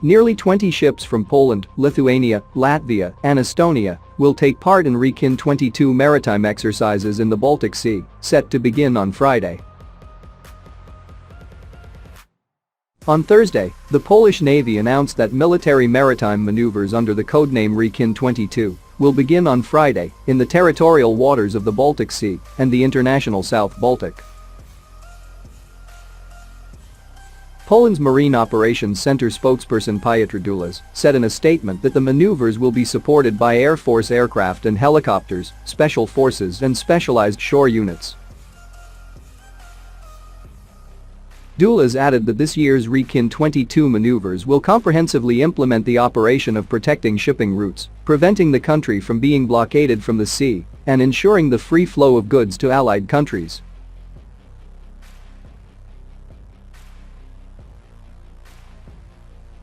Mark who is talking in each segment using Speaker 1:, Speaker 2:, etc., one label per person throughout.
Speaker 1: Nearly 20 ships from Poland, Lithuania, Latvia, and Estonia will take part in Rekin 22 maritime exercises in the Baltic Sea, set to begin on Friday. On Thursday, the Polish Navy announced that military maritime maneuvers under the codename Rekin 22 will begin on Friday in the territorial waters of the Baltic Sea and the international South Baltic. Poland's Marine Operations Center spokesperson Piotr Dulas said in a statement that the maneuvers will be supported by Air Force aircraft and helicopters, special forces and specialized shore units. Dulas added that this year's Rekin 22 maneuvers will comprehensively implement the operation of protecting shipping routes, preventing the country from being blockaded from the sea, and ensuring the free flow of goods to allied countries.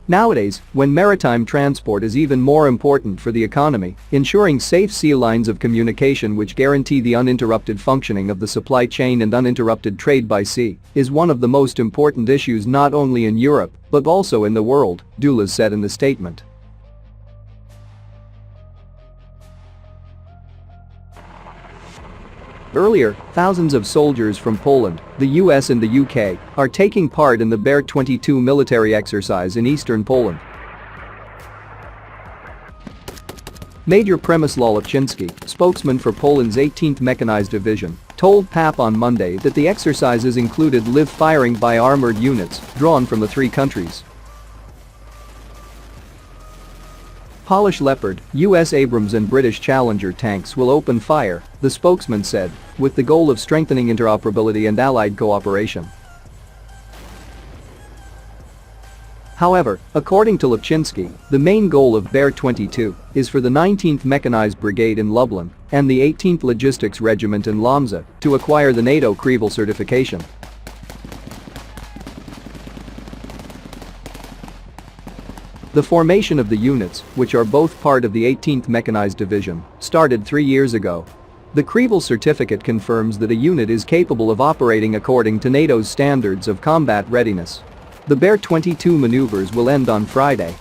Speaker 1: Nowadays, when maritime transport is even more important for the economy, ensuring safe sea lines of communication which guarantee the uninterrupted functioning of the supply chain and uninterrupted trade by sea is one of the most important issues not only in Europe but also in the world, Dulas said in the statement. Earlier, thousands of soldiers from Poland, the US and the UK are taking part in the Bear 22 military exercise in eastern Poland. Major Przemysław Lipczynski, spokesman for Poland's 18th Mechanized Division, told PAP on Monday that the exercises included live firing by armored units drawn from the three countries. Polish Leopard, US Abrams and British Challenger tanks will open fire, the spokesman said, with the goal of strengthening interoperability and allied cooperation. However, according to Lipczynski, the main goal of Bear 22 is for the 19th Mechanized Brigade in Lublin and the 18th Logistics Regiment in Łomża to acquire the NATO Creval certification. The formation of the units, which are both part of the 18th Mechanized Division, started 3 years ago. The Creval certificate confirms that a unit is capable of operating according to NATO's standards of combat readiness. The Bear 22 maneuvers will end on Friday.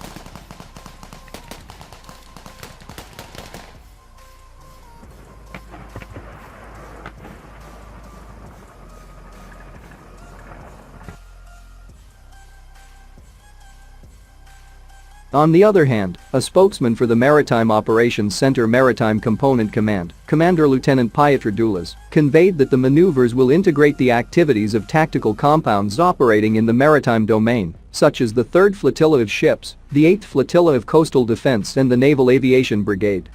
Speaker 1: On the other hand, a spokesman for the Maritime Operations Center Maritime Component Command, Commander Lieutenant Piotr Dulas, conveyed that the maneuvers will integrate the activities of tactical compounds operating in the maritime domain, such as the 3rd Flotilla of ships, the 8th Flotilla of Coastal Defense and the Naval Aviation Brigade.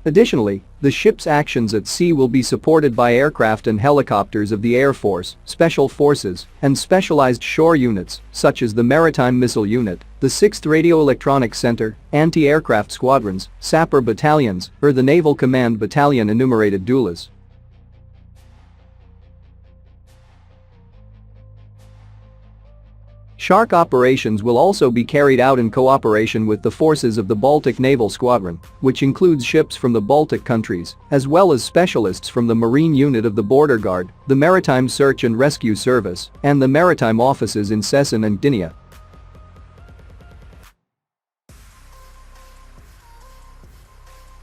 Speaker 1: Additionally, the ship's actions at sea will be supported by aircraft and helicopters of the Air Force, Special Forces, and specialized shore units, such as the Maritime Missile Unit, the 6th Radio-Electronic Center, anti-aircraft squadrons, sapper battalions, or the Naval Command Battalion, enumerated Dulas. Shark operations will also be carried out in cooperation with the forces of the Baltic Naval Squadron, which includes ships from the Baltic countries, as well as specialists from the Marine Unit of the Border Guard, the Maritime Search and Rescue Service, and the maritime offices in Szczecin and Gdynia.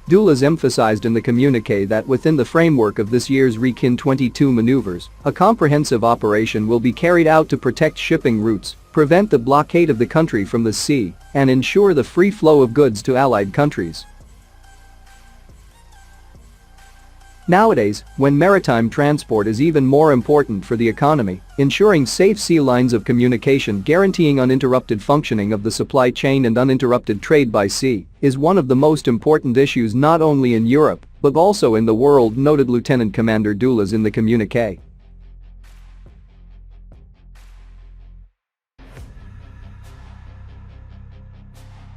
Speaker 1: Dulas emphasized in the communiqué that within the framework of this year's Rekin 22 maneuvers, a comprehensive operation will be carried out to protect shipping routes, prevent the blockade of the country from the sea, and ensure the free flow of goods to allied countries. Nowadays, when maritime transport is even more important for the economy, ensuring safe sea lines of communication guaranteeing uninterrupted functioning of the supply chain and uninterrupted trade by sea is one of the most important issues not only in Europe but also in the world, noted Lieutenant Commander Dulas in the communiqué.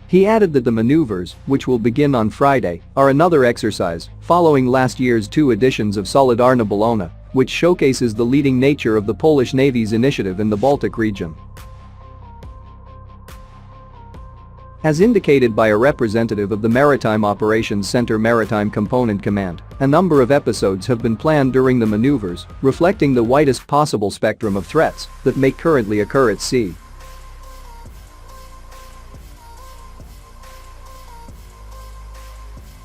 Speaker 1: He added that the maneuvers, which will begin on Friday, are another exercise, following last year's 2 editions of Solidarna Bologna, which showcases the leading nature of the Polish Navy's initiative in the Baltic region. As indicated by a representative of the Maritime Operations Center Maritime Component Command, a number of episodes have been planned during the maneuvers, reflecting the widest possible spectrum of threats that may currently occur at sea.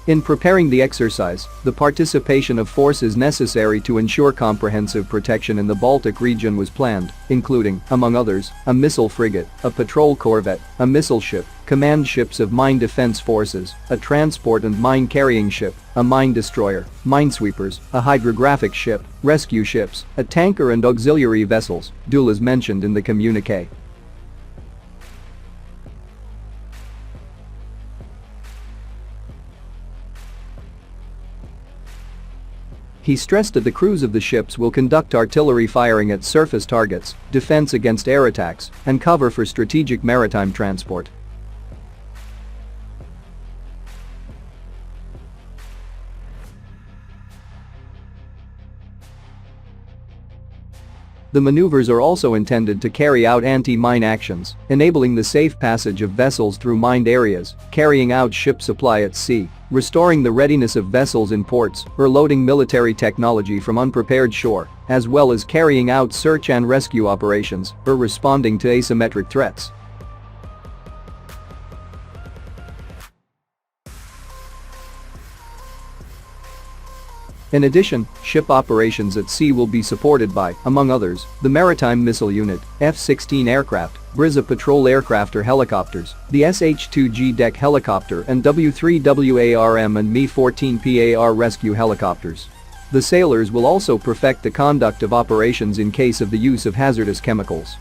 Speaker 1: In preparing the exercise, the participation of forces necessary to ensure comprehensive protection in the Baltic region was planned, including, among others, a missile frigate, a patrol corvette, a missile ship, command ships of mine defense forces, a transport and mine-carrying ship, a mine destroyer, minesweepers, a hydrographic ship, rescue ships, a tanker and auxiliary vessels, Doulas mentioned in the communiqué. He stressed that the crews of the ships will conduct artillery firing at surface targets, defense against air attacks, and cover for strategic maritime transport. The maneuvers are also intended to carry out anti-mine actions, enabling the safe passage of vessels through mined areas, carrying out ship supply at sea, restoring the readiness of vessels in ports, or loading military technology from unprepared shore, as well as carrying out search and rescue operations, or responding to asymmetric threats. In addition, ship operations at sea will be supported by, among others, the Maritime Missile Unit, F-16 aircraft, Brisa patrol aircraft or helicopters, the SH-2G deck helicopter and W-3WARM and Mi-14PAR rescue helicopters. The sailors will also perfect the conduct of operations in case of the use of hazardous chemicals.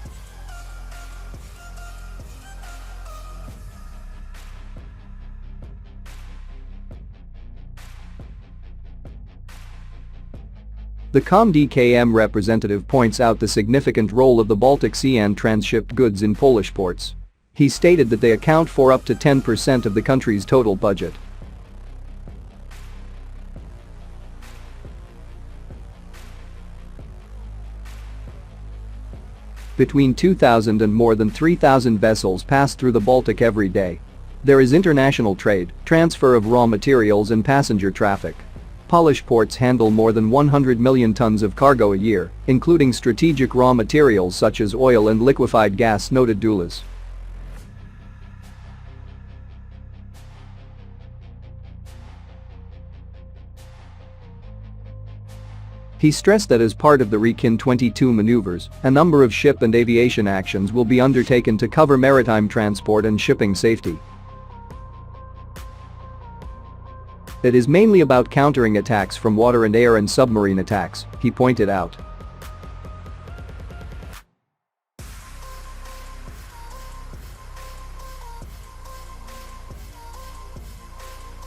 Speaker 1: The ComDKM representative points out the significant role of the Baltic Sea and transshipped goods in Polish ports. He stated that they account for up to 10% of the country's total budget. Between 2,000 and more than 3,000 vessels pass through the Baltic every day. There is international trade, transfer of raw materials and passenger traffic. Polish ports handle more than 100 million tons of cargo a year, including strategic raw materials such as oil and liquefied gas, noted Doulas. He stressed that as part of the Rekin 22 maneuvers, a number of ship and aviation actions will be undertaken to cover maritime transport and shipping safety. It is mainly about countering attacks from water and air and submarine attacks, he pointed out.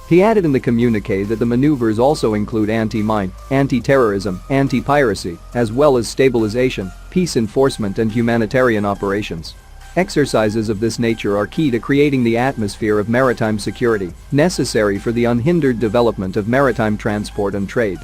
Speaker 1: He added in the communiqué that the maneuvers also include anti-mine, anti-terrorism, anti-piracy, as well as stabilization, peace enforcement and humanitarian operations. Exercises of this nature are key to creating the atmosphere of maritime security necessary for the unhindered development of maritime transport and trade.